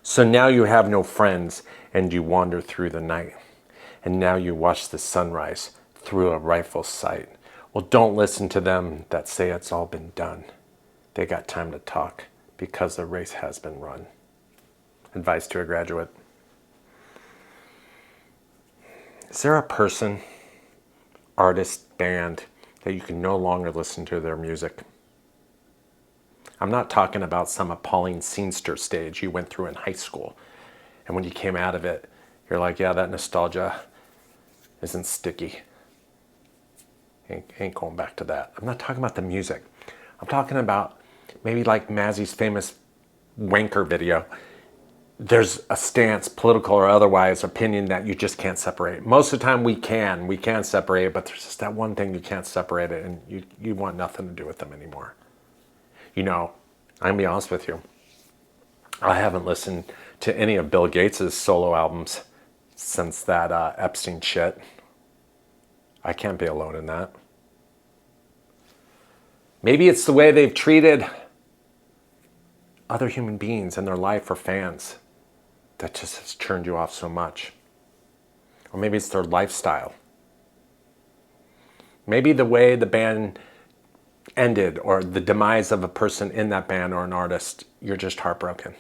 So now you have no friends and you wander through the night. And now you watch the sunrise through a rifle sight. Well, don't listen to them that say it's all been done. They got time to talk because the race has been run. Advice to a graduate. Is there a person, artist, band that you can no longer listen to their music? I'm not talking about some appalling scenester stage you went through in high school. And when you came out of it, you're like, yeah, that nostalgia isn't sticky. Ain't going back to that. I'm not talking about the music. I'm talking about maybe like Mazzy's famous wanker video. There's a stance, political or otherwise, opinion that you just can't separate. Most of the time we can separate it, but there's just that one thing you can't separate it, and you want nothing to do with them anymore. You know, I'm gonna be honest with you. I haven't listened to any of Bill Gates' solo albums since that Epstein shit. I can't be alone in that. Maybe it's the way they've treated other human beings in their life or fans that just has turned you off so much. Or maybe it's their lifestyle. Maybe the way the band ended or the demise of a person in that band or an artist, you're just heartbroken.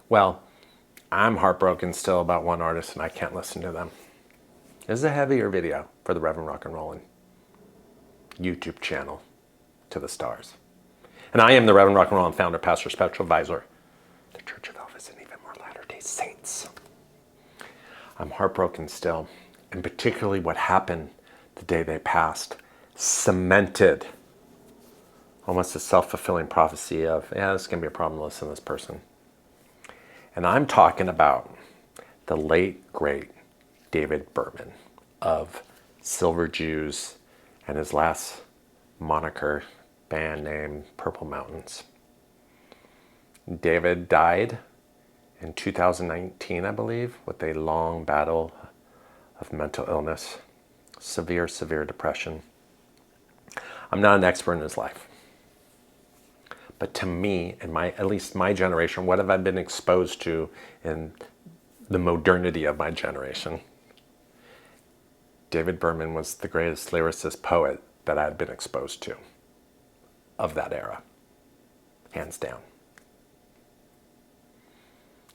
Well, I'm heartbroken still about one artist and I can't listen to them. This is a heavier video for the Reverend Rock and Rollin' YouTube channel to the stars. And I am the Reverend Rock and Rollin' founder, pastor, spiritual advisor, the Church of Elvis and even more Latter-day Saints. I'm heartbroken still, and particularly what happened the day they passed cemented almost a self-fulfilling prophecy of, yeah, this is going to be a problem to listen to this person. And I'm talking about the late, great David Berman of Silver Jews and his last moniker band name Purple Mountains. David died in 2019, I believe, with a long battle of mental illness, severe depression. I'm not an expert in his life. But to me, in at least my generation, what have I been exposed to in the modernity of my generation? David Berman was the greatest lyricist poet that I had been exposed to of that era, hands down.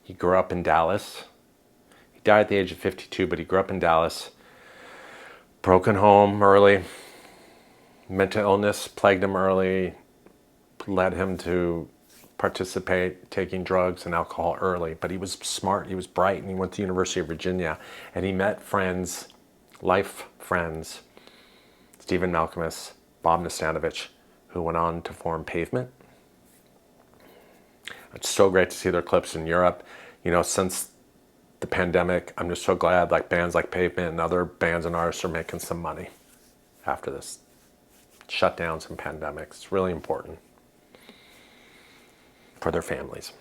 He grew up in Dallas. He died at the age of 52, but he grew up in Dallas. Broken home early. Mental illness plagued him early, led him to participate taking drugs and alcohol early. But he was smart, he was bright, and he went to the University of Virginia. And he met friends, life friends, Stephen Malkmus, Bob Nastanovich, who went on to form Pavement. It's so great to see their clips in Europe. You know, since the pandemic, I'm just so glad like bands like Pavement and other bands and artists are making some money after this shutdowns and pandemics. It's really important for their families.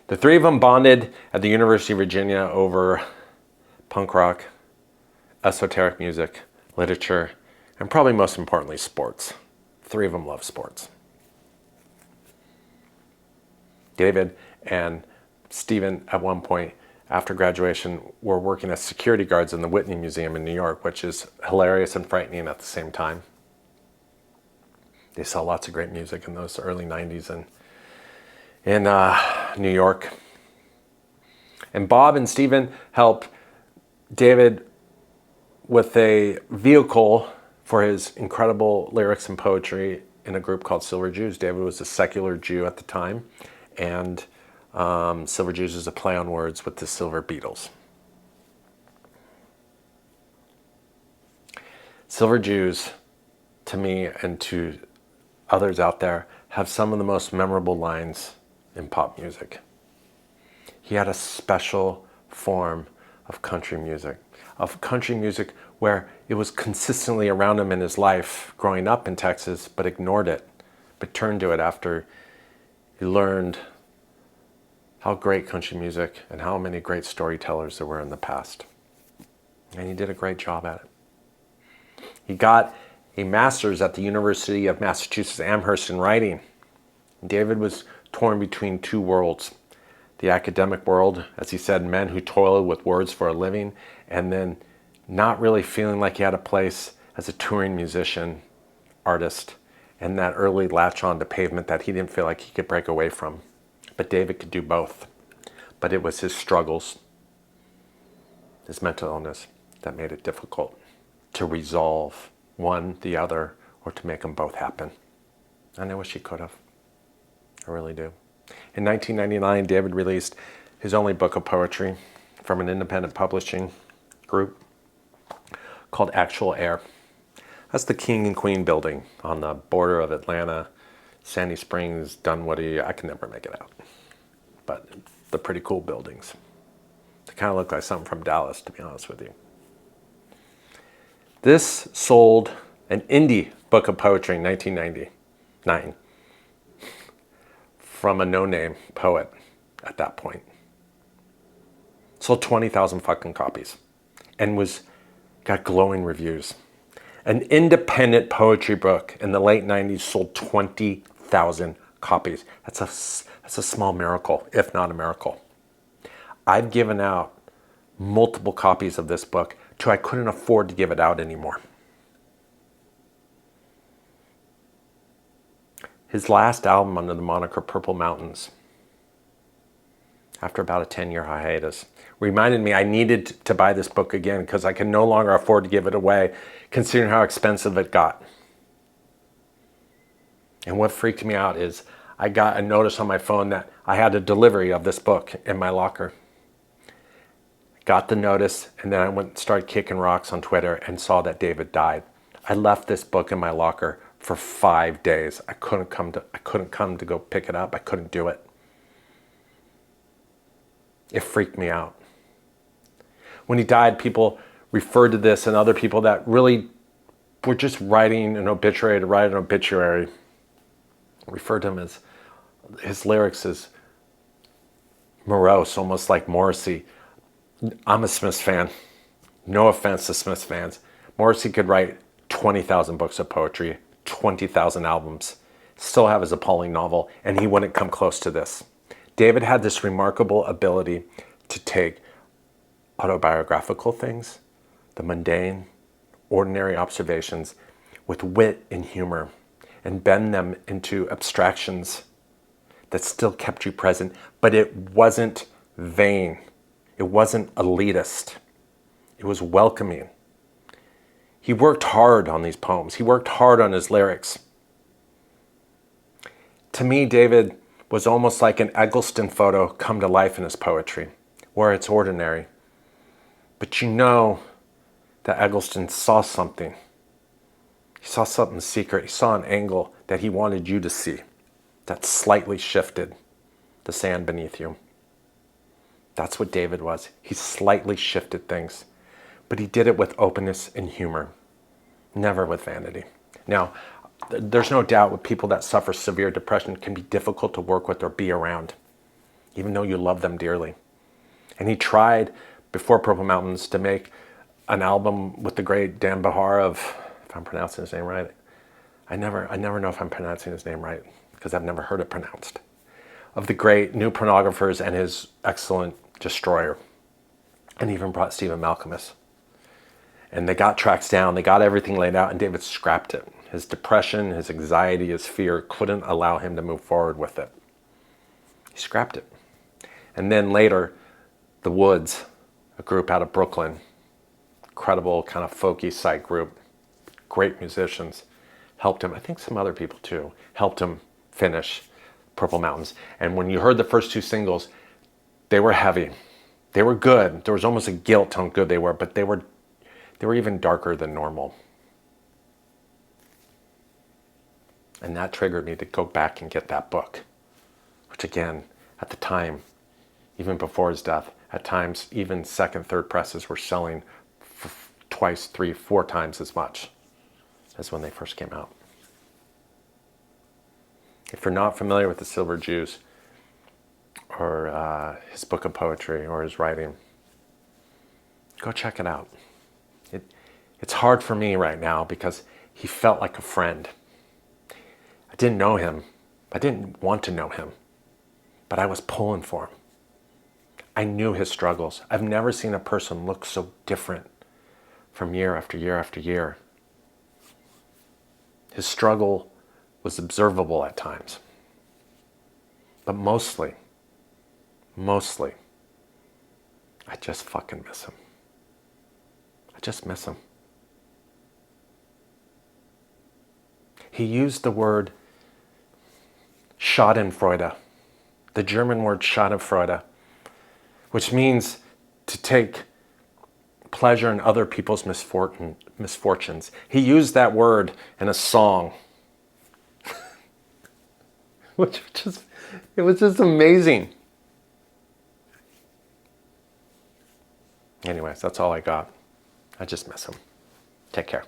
The three of them bonded at the University of Virginia over punk rock, esoteric music, literature, and probably most importantly, sports. Three of them love sports. David and Stephen, at one point after graduation, were working as security guards in the Whitney Museum in New York, which is hilarious and frightening at the same time. They saw lots of great music in those early 90s in New York. And Bob and Stephen helped David with a vehicle for his incredible lyrics and poetry in a group called Silver Jews. David was a secular Jew at the time, and Silver Jews is a play on words with the Silver Beatles. Silver Jews, to me and to others out there, have some of the most memorable lines in pop music. He had a special form of country music where it was consistently around him in his life growing up in Texas, but ignored it, but turned to it after he learned how great country music and how many great storytellers there were in the past. And he did a great job at it. He got a master's at the University of Massachusetts Amherst in writing David was torn between two worlds. The academic world, as he said, men who toil with words for a living, and then not really feeling like he had a place as a touring musician, artist, and that early latch on to Pavement that he didn't feel like he could break away from. But David could do both. But it was his struggles, his mental illness, that made it difficult to resolve one, the other, or to make them both happen. And I wish he could have. I really do. In 1999, David released his only book of poetry from an independent publishing group called Actual Air. That's the King and Queen building on the border of Atlanta, Sandy Springs, Dunwoody. I can never make it out. But they're pretty cool buildings. They kind of look like something from Dallas, to be honest with you. This sold an indie book of poetry in 1999 from a no-name poet at that point. Sold 20,000 fucking copies and got glowing reviews. An independent poetry book in the late 90s sold 20,000 copies. That's a small miracle, if not a miracle. I've given out multiple copies of this book till I couldn't afford to give it out anymore. His last album under the moniker Purple Mountains, after about a 10-year hiatus, reminded me I needed to buy this book again because I can no longer afford to give it away considering how expensive it got. And what freaked me out is I got a notice on my phone that I had a delivery of this book in my locker. Got the notice, and then I went and started kicking rocks on Twitter and saw that David died. I left this book in my locker for 5 days. I couldn't come to go pick it up. I couldn't do it. It freaked me out. When he died, people referred to this, and other people that really were just writing an obituary to write an obituary referred to him as, his lyrics as morose, almost like Morrissey. I'm a Smiths fan. No offense to Smiths fans. Morrissey could write 20,000 books of poetry, 20,000 albums, still have his appalling novel, and he wouldn't come close to this. David had this remarkable ability to take autobiographical things, the mundane, ordinary observations, with wit and humor, and bend them into abstractions that still kept you present, but it wasn't vain. It wasn't elitist. It was welcoming. He worked hard on these poems. He worked hard on his lyrics. To me, David was almost like an Eggleston photo come to life in his poetry, where it's ordinary. But you know that Eggleston saw something. He saw something secret. He saw an angle that he wanted you to see that slightly shifted the sand beneath you. That's what David was. He slightly shifted things, but he did it with openness and humor, never with vanity. Now, there's no doubt with people that suffer severe depression, it can be difficult to work with or be around, even though you love them dearly. And he tried, before Purple Mountains, to make an album with the great Dan Bahar of, if I'm pronouncing his name right, I never know if I'm pronouncing his name right, because I've never heard it pronounced, of the great New Pornographers and his excellent Destroyer, and even brought Stephen Malcolmus. And they got tracks down, they got everything laid out, and David scrapped it. His depression, his anxiety, his fear couldn't allow him to move forward with it. He scrapped it. And then later, The Woods, a group out of Brooklyn, incredible kind of folky psych group, great musicians, helped him, I think some other people too, helped him finish Purple Mountains. And when you heard the first two singles, they were heavy. They were good. There was almost a guilt on how good they were, but they were even darker than normal. And that triggered me to go back and get that book, which again, at the time, even before his death, at times, even second, third presses were selling for twice, 3, 4 times as much as when they first came out. If you're not familiar with the Silver Jews, or his book of poetry, or his writing, go check it out. It's hard for me right now because he felt like a friend. I didn't know him, I didn't want to know him, but I was pulling for him. I knew his struggles. I've never seen a person look so different from year after year after year. His struggle was observable at times. But mostly, I just fucking miss him. I just miss him. He used the word Schadenfreude, the German word Schadenfreude, which means to take pleasure in other people's misfortunes. He used that word in a song, it was just amazing. Anyways, that's all I got. I just miss him. Take care.